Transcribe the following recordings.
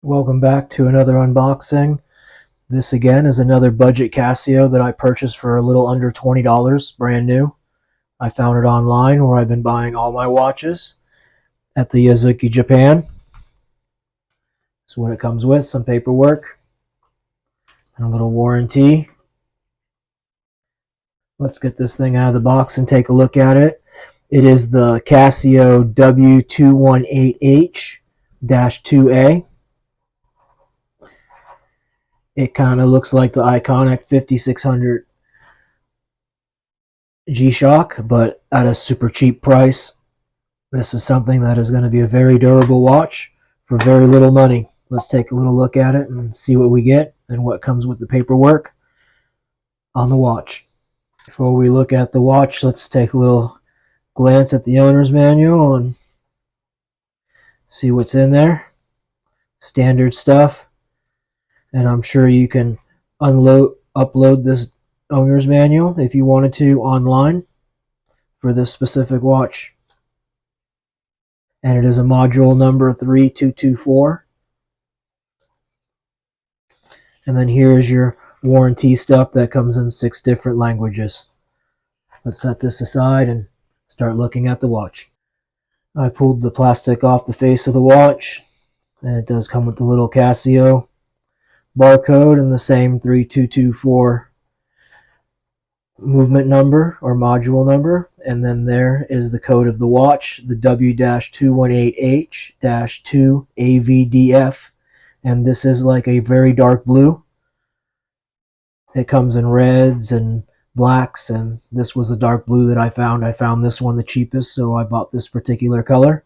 Welcome back to another unboxing. This again is another budget Casio that I purchased for a little under $20, brand new. I found it online where I've been buying all my watches at the Yazuki, Japan. This is what it comes with, some paperwork and a little warranty. Let's get this thing out of the box and take a look at it. It is the Casio W-218H-2A. It kind of looks like the iconic 5600 G-Shock, but at a super cheap price. This is something that is going to be a very durable watch for very little money. Let's take a little look at it and see what we get and what comes with the paperwork on the watch. Before we look at the watch, let's take a little glance at the owner's manual and see what's in there. Standard stuff. And I'm sure you can upload this owner's manual if you wanted to online for this specific watch. And it is a module number 3224. And then here's your warranty stuff that comes in 6 different languages. Let's set this aside and start looking at the watch. I pulled the plastic off the face of the watch, and it does come with the little Casio barcode and the same 3224 movement number or module number, and then there is the code of the watch, the W-218H-2AVDF, and this is like a very dark blue. It comes in reds and blacks, and this was the dark blue that I found. I found this one the cheapest, so I bought this particular color.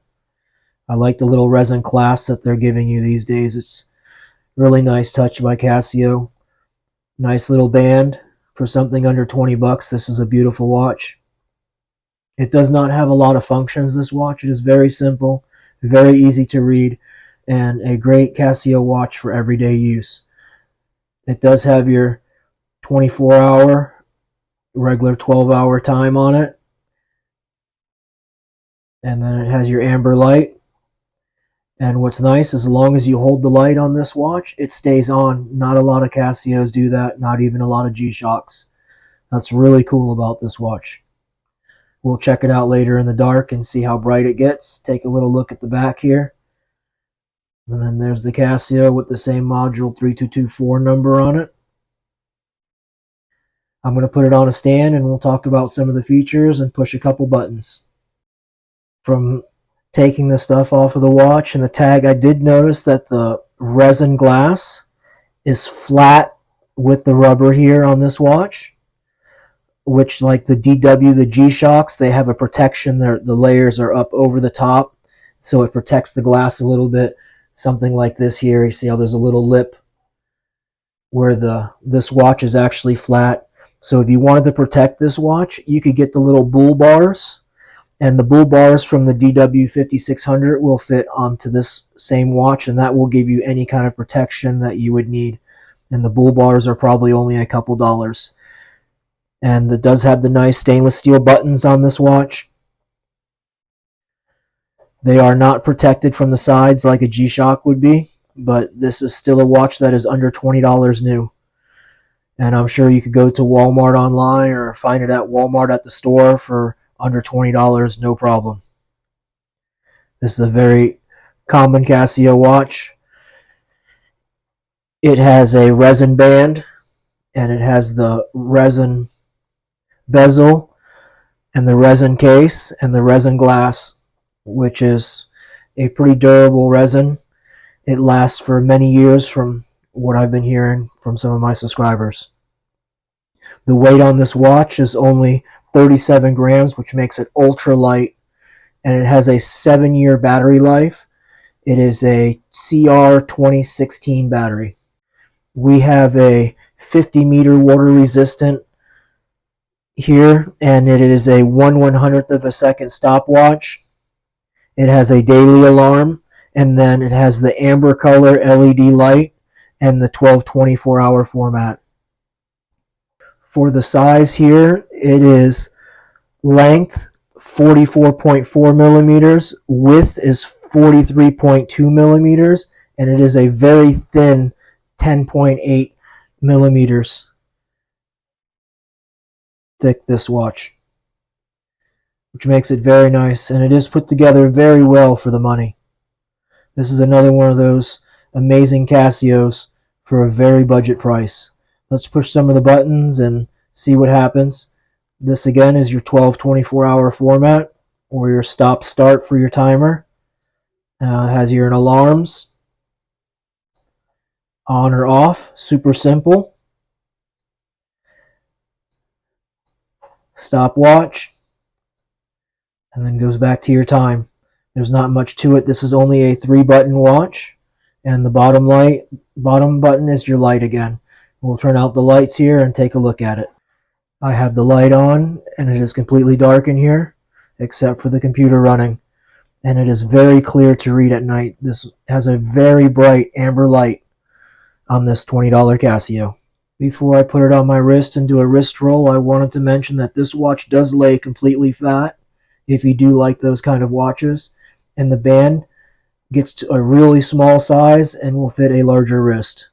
I like the little resin clasp that they're giving you these days. It's really nice touch by Casio. Nice little band. For something under 20 bucks, this is a beautiful watch. It does not have a lot of functions, this watch. It is very simple, very easy to read, and a great Casio watch for everyday use. It does have your 24-hour, regular 12-hour time on it. And then it has your amber light. And what's nice, as long as you hold the light on this watch, it stays on. Not a lot of Casios do that, not even a lot of G-Shocks. That's really cool about this watch. We'll check it out later in the dark and see how bright it gets. Take a little look at the back here. And then there's the Casio with the same module 3224 number on it. I'm going to put it on a stand and we'll talk about some of the features and push a couple buttons. From taking the stuff off of the watch and the tag, I did notice that the resin glass is flat with the rubber here on this watch, which, like the DW, the G-Shocks, they have a protection. The layers are up over the top, so it protects the glass a little bit. Something like this here, you see how there's a little lip where this watch is actually flat. So if you wanted to protect this watch, you could get the little bull bars. And the bull bars from the DW5600 will fit onto this same watch, and that will give you any kind of protection that you would need. And the bull bars are probably only a couple dollars. And it does have the nice stainless steel buttons on this watch. They are not protected from the sides like a G-Shock would be, but this is still a watch that is under $20 new. And I'm sure you could go to Walmart online or find it at Walmart at the store for under $20, no problem. This is a very common Casio watch. It has a resin band, and it has the resin bezel, and the resin case, and the resin glass, which is a pretty durable resin. It lasts for many years from what I've been hearing from some of my subscribers. The weight on this watch is only 37 grams, which makes it ultra light, and it has a 7-year battery life. It is a CR 2016 battery. We have a 50-meter water resistant here, and it is a 1/100th of a second stopwatch. It has a daily alarm, and then it has the amber color LED light and the 12/24-hour format. For the size here, it is length 44.4 millimeters, width is 43.2 millimeters, and it is a very thin 10.8 millimeters thick, this watch, which makes it very nice, and it is put together very well for the money. This is another one of those amazing Casios for a very budget price. Let's push some of the buttons and see what happens. This again is your 12-24-hour format, or your stop start for your timer. It has your alarms, on or off, super simple. Stopwatch, and then goes back to your time. There's not much to it. This is only a 3-button watch, and the bottom button is your light again. We'll turn out the lights here and take a look at it. I have the light on, and it is completely dark in here, except for the computer running, and it is very clear to read at night. This has a very bright amber light on this $20 Casio. Before I put it on my wrist and do a wrist roll, I wanted to mention that this watch does lay completely flat, if you do like those kind of watches, and the band gets to a really small size and will fit a larger wrist,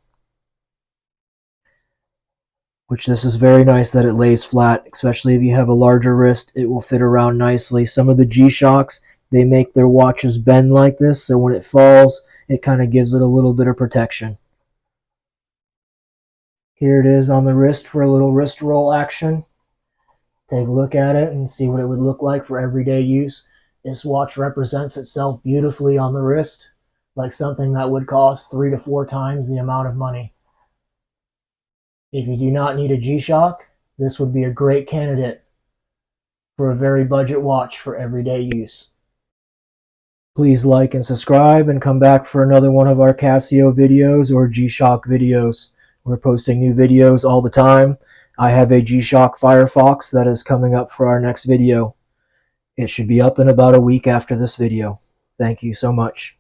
which this is very nice that it lays flat, especially if you have a larger wrist. It will fit around nicely. Some of the G-Shocks, they make their watches bend like this, so when it falls, it kind of gives it a little bit of protection. Here it is on the wrist for a little wrist roll action. Take a look at it and see what it would look like for everyday use. This watch represents itself beautifully on the wrist, like something that would cost 3 to 4 times the amount of money. If you do not need a G-Shock, this would be a great candidate for a very budget watch for everyday use. Please like and subscribe, and come back for another one of our Casio videos or G-Shock videos. We're posting new videos all the time. I have a G-Shock Firefox that is coming up for our next video. It should be up in about a week after this video. Thank you so much.